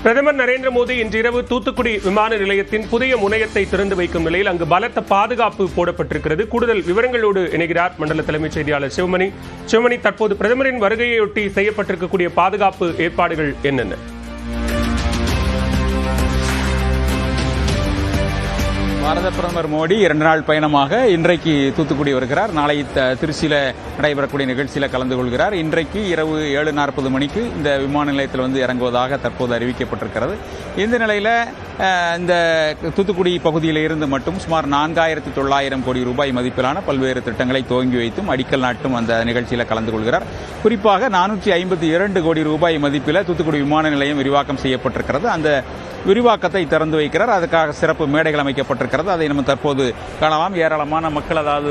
பிரதமர் நரேந்திர மோடி இன்றிரவு தூத்துக்குடி விமான நிலையத்தின் புதிய முனையத்தை திறந்து வைக்கும் நிலையில் அங்கு பலத்த பாதுகாப்பு போடப்பட்டிருக்கிறது. கூடுதல் விவரங்களோடு இணைகிறார் மண்டல தலைமைச் செய்தியாளர் சிவமணி. சிவமணி, தற்போது பிரதமரின் வருகையொட்டி செய்யப்பட்டிருக்கக்கூடிய பாதுகாப்பு ஏற்பாடுகள் என்னென்ன? பாரத பிரதமர் மோடி 2 நாள் பயணமாக இன்றைக்கு தூத்துக்குடி வருகிறார். நாளை திருச்சியில் நடைபெறக்கூடிய நிகழ்ச்சியில் கலந்து கொள்கிறார். இன்றைக்கு இரவு 7:40 மணிக்கு இந்த விமான நிலையத்தில் வந்து இறங்குவதாக தற்போது அறிவிக்கப்பட்டிருக்கிறது. இந்த நிலையில் இந்த தூத்துக்குடி பகுதியில் இருந்து மட்டும் சுமார் 4,900 கோடி ரூபாய் மதிப்பிலான பல்வேறு திட்டங்களை துவங்கி வைத்தும் அடிக்கல் நாட்டும் அந்த நிகழ்ச்சியில் கலந்து கொள்கிறார். குறிப்பாக 452 கோடி ரூபாய் மதிப்பில் தூத்துக்குடி விமான நிலையம் விரிவாக்கம் செய்யப்பட்டிருக்கிறது. அந்த விரிவாக்கத்தை திறந்து வைக்கிறார். அதுக்காக சிறப்பு மேடைகள் அமைக்கப்பட்டிருக்கிறது. அதை நம்ம தற்போது காணலாம். ஏராளமான மக்கள், அதாவது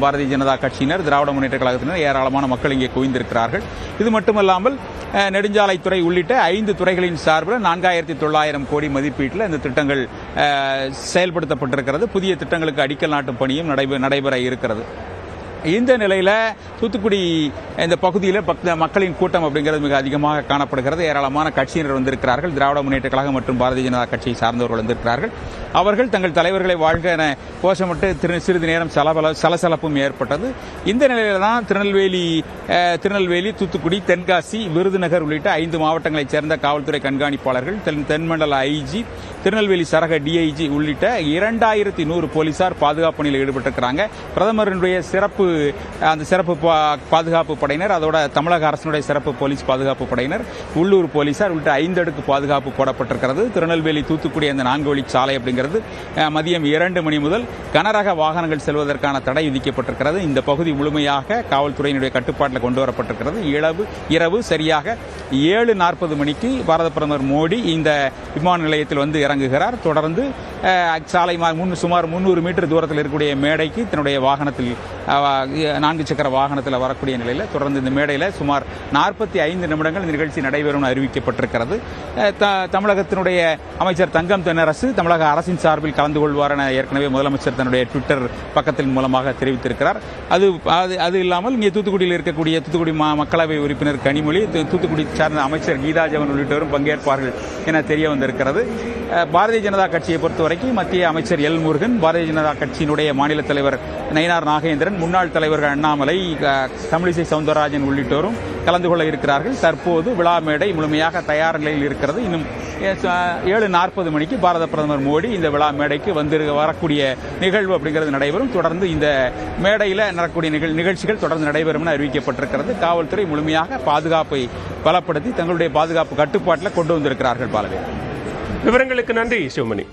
பாரதிய ஜனதா கட்சியினர், திராவிட முன்னேற்ற கழகத்தினர் ஏராளமான மக்கள் இங்கே குவிந்திருக்கிறார்கள். இது மட்டுமல்லாமல் நெடுஞ்சாலைத்துறை உள்ளிட்ட 5 துறைகளின் சார்பில் 4,900 கோடி மதிப்பீட்டில் இந்த திட்டங்கள் செயல்படுத்தப்பட்டிருக்கிறது. புதிய திட்டங்களுக்கு அடிக்கல் நாட்டும் பணியும் நடைபெற இருக்கிறது. இந்த நிலையில் தூத்துக்குடி இந்த பகுதியில் மக்களின் கூட்டம் அப்படிங்கிறது மிக அதிகமாக காணப்படுகிறது. ஏராளமான கட்சியினர் வந்திருக்கிறார்கள். திராவிட முன்னேற்ற கழகம் மற்றும் பாரதிய ஜனதா கட்சியை சார்ந்தவர்கள் வந்திருக்கிறார்கள். அவர்கள் தங்கள் தலைவர்களை வாழ்க என கோஷமிட்டு சிறிது நேரம் சலசலப்பும் ஏற்பட்டது. இந்த நிலையில தான் திருநெல்வேலி, தூத்துக்குடி, தென்காசி, விருதுநகர் உள்ளிட்ட 5 மாவட்டங்களைச் சேர்ந்த காவல்துறை கண்காணிப்பாளர்கள், தென்மண்டல ஐஜி, திருநெல்வேலி சரக டிஐஜி உள்ளிட்ட 2100 போலீசார் பாதுகாப்பு பணியில் ஈடுபட்டிருக்கிறாங்க. பிரதமருடைய சிறப்பு பாதுகாப்பு படையினர், அதோட தமிழக அரசினுடைய சிறப்பு போலீஸ் பாதுகாப்பு படையினர், உள்ளூர் போலீசார் உள்ளிட்ட 5 அடுக்கு பாதுகாப்பு போடப்பட்டிருக்கிறது. திருநெல்வேலி தூத்துக்குடி அந்த 4 வழி சாலை அப்படிங்கிறது மதியம் 2 மணி முதல் கனரக வாகனங்கள் செல்வதற்கான தடை விதிக்கப்பட்டிருக்கிறது. இந்த பகுதி முழுமையாக காவல்துறையினுடைய கட்டுப்பாட்டில் கொண்டு வரப்பட்டிருக்கிறது. இரவு சரியாக 7:40 மணிக்கு பாரத பிரதமர் மோடி இந்த விமான நிலையத்தில் வந்து இறங்குகிறார். தொடர்ந்து சாலை சுமார் 300 மீட்டர் தூரத்தில் இருக்கக்கூடிய மேடைக்கு தன்னுடைய வாகனத்தில் 4 சக்கர வாகனத்தில் வரக்கூடிய நிலையில் தொடர்ந்து இந்த மேடையில் சுமார் 45 நிமிடங்கள் இந்த நிகழ்ச்சி நடைபெறும் அறிவிக்கப்பட்டிருக்கிறது. தமிழகத்தினுடைய அமைச்சர் தங்கம் தென்னரசு தமிழக அரசின் சார்பில் கலந்து கொள்வார் என ஏற்கனவே முதலமைச்சர் தன்னுடைய ட்விட்டர் பக்கத்தின் மூலமாக தெரிவித்திருக்கிறார். அது இல்லாமல் இங்கே தூத்துக்குடியில் இருக்கக்கூடிய தூத்துக்குடி மக்களவை உறுப்பினர் கனிமொழி, தூத்துக்குடி சார்ந்த அமைச்சர் கீதா ஜவன் உள்ளிட்டோரும் பங்கேற்பார்கள் என தெரிய வந்திருக்கிறது. பாரதிய ஜனதா கட்சியை பொறுத்தவரைக்கும் மத்திய அமைச்சர் எல் முருகன், பாரதிய ஜனதா கட்சியினுடைய மாநில தலைவர் நயினார் நாகேந்திரன், முன்னாள் தலைவர்கள் அண்ணாமலை, தமிழிசை சவுந்தரராஜன் உள்ளிட்டோரும் கலந்து கொள்ள இருக்கிறார்கள். தற்போது விழா மேடை முழுமையாக தயார் நிலையில் இருக்கிறது. இன்னும் 7:40 மணிக்கு பாரத பிரதமர் மோடி இந்த விழா மேடைக்கு வரக்கூடிய நிகழ்வு அப்படிங்கிறது நடைபெறும். தொடர்ந்து இந்த மேடையில் நடக்கக்கூடிய நிகழ்ச்சிகள் தொடர்ந்து நடைபெறும் என அறிவிக்கப்பட்டிருக்கிறது. காவல்துறை முழுமையாக பாதுகாப்பை பலப்படுத்தி தங்களுடைய பாதுகாப்பு கட்டுப்பாட்டில் கொண்டு வந்திருக்கிறார்கள். பாலவே, விவரங்களுக்கு நன்றி சிவமணி.